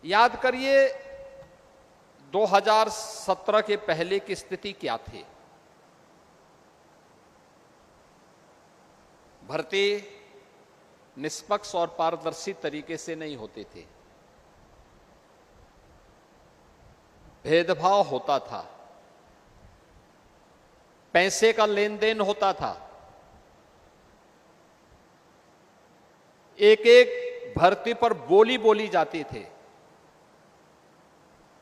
याद करिए 2017 के पहले की स्थिति क्या थी। भर्ती निष्पक्ष और पारदर्शी तरीके से नहीं होते थे, भेदभाव होता था, पैसे का लेन देन होता था, एक एक भर्ती पर बोली बोली जाती थी।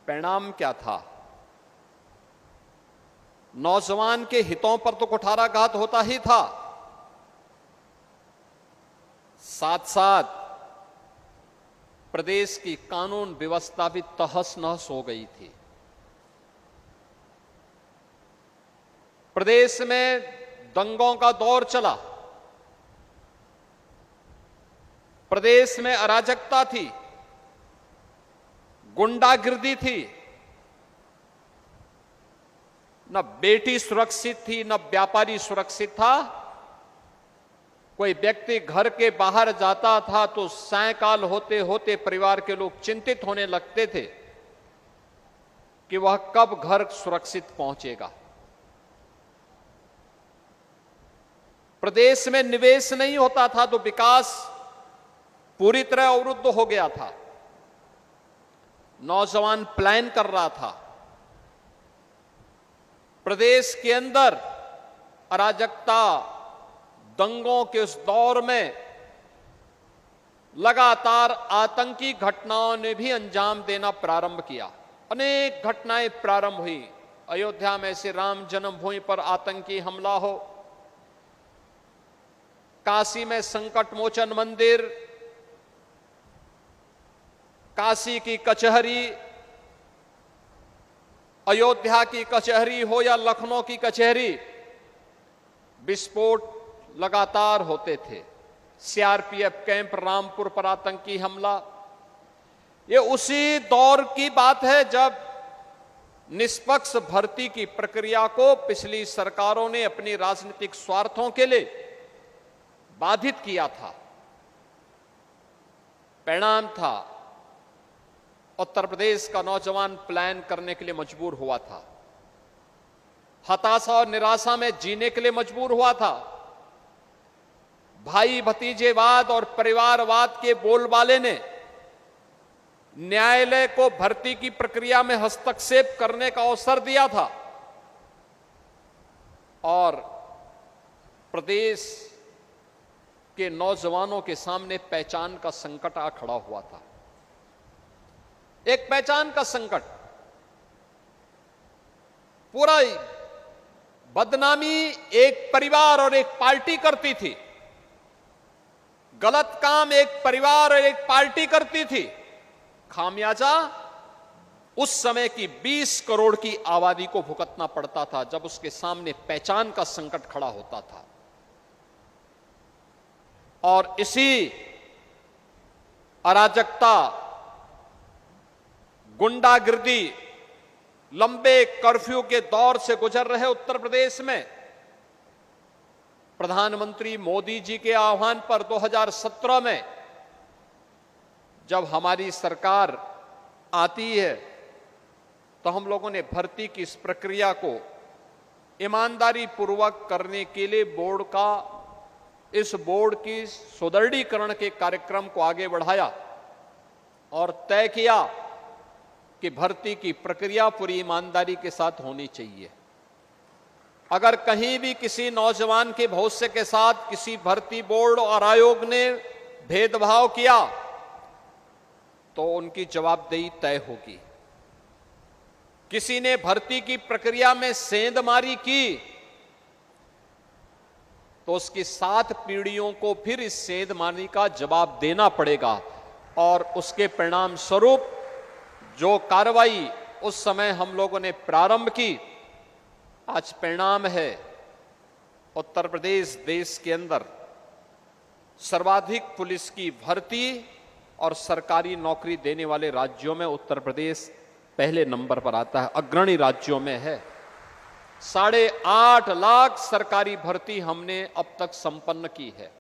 परिणाम क्या था? नौजवान के हितों पर तो कुठाराघात होता ही था, साथ साथ प्रदेश की कानून व्यवस्था भी तहस नहस हो गई थी। प्रदेश में दंगों का दौर चला, प्रदेश में अराजकता थी, गुंडागिर्दी थी, न बेटी सुरक्षित थी, न व्यापारी सुरक्षित था। कोई व्यक्ति घर के बाहर जाता था तो सायंकाल होते होते परिवार के लोग चिंतित होने लगते थे कि वह कब घर सुरक्षित पहुंचेगा। प्रदेश में निवेश नहीं होता था तो विकास पूरी तरह अवरुद्ध हो गया था। नौजवान प्लान कर रहा था। प्रदेश के अंदर अराजकता, दंगों के उस दौर में लगातार आतंकी घटनाओं ने भी अंजाम देना प्रारंभ किया। अनेक घटनाएं प्रारंभ हुई। अयोध्या में से राम जन्मभूमि पर आतंकी हमला हो, काशी में संकट मोचन मंदिर, काशी की कचहरी, अयोध्या की कचहरी हो या लखनऊ की कचहरी, विस्फोट लगातार होते थे। सीआरपीएफ कैंप रामपुर पर आतंकी हमला, ये उसी दौर की बात है जब निष्पक्ष भर्ती की प्रक्रिया को पिछली सरकारों ने अपनी राजनीतिक स्वार्थों के लिए बाधित किया था। परिणाम था उत्तर प्रदेश का नौजवान प्लान करने के लिए मजबूर हुआ था, हताशा और निराशा में जीने के लिए मजबूर हुआ था। भाई भतीजेवाद और परिवारवाद के बोलबाले ने न्यायालय को भर्ती की प्रक्रिया में हस्तक्षेप करने का अवसर दिया था और प्रदेश के नौजवानों के सामने पहचान का संकट आ खड़ा हुआ था। एक पहचान का संकट, पूरा बदनामी एक परिवार और एक पार्टी करती थी, गलत काम एक परिवार और एक पार्टी करती थी। खामियाजा उस समय की 20 करोड़ की आबादी को भुगतना पड़ता था जब उसके सामने पहचान का संकट खड़ा होता था। और इसी अराजकता, गुंडागिर्दी, लंबे कर्फ्यू के दौर से गुजर रहे उत्तर प्रदेश में प्रधानमंत्री मोदी जी के आह्वान पर 2017 में जब हमारी सरकार आती है तो हम लोगों ने भर्ती की इस प्रक्रिया को ईमानदारी पूर्वक करने के लिए इस बोर्ड की सुदृढ़ीकरण के कार्यक्रम को आगे बढ़ाया और तय किया कि भर्ती की प्रक्रिया पूरी ईमानदारी के साथ होनी चाहिए। अगर कहीं भी किसी नौजवान के भविष्य के साथ किसी भर्ती बोर्ड और आयोग ने भेदभाव किया तो उनकी जवाबदेही तय होगी। किसी ने भर्ती की प्रक्रिया में सेंधमारी की तो उसकी 7 पीढ़ियों को फिर इस सेंधमारी का जवाब देना पड़ेगा और उसके परिणाम स्वरूप जो कार्रवाई उस समय हम लोगों ने प्रारंभ की, आज परिणाम है उत्तर प्रदेश देश के अंदर सर्वाधिक पुलिस की भर्ती और सरकारी नौकरी देने वाले राज्यों में उत्तर प्रदेश पहले नंबर पर आता है, अग्रणी राज्यों में है। 8.5 लाख सरकारी भर्ती हमने अब तक संपन्न की है।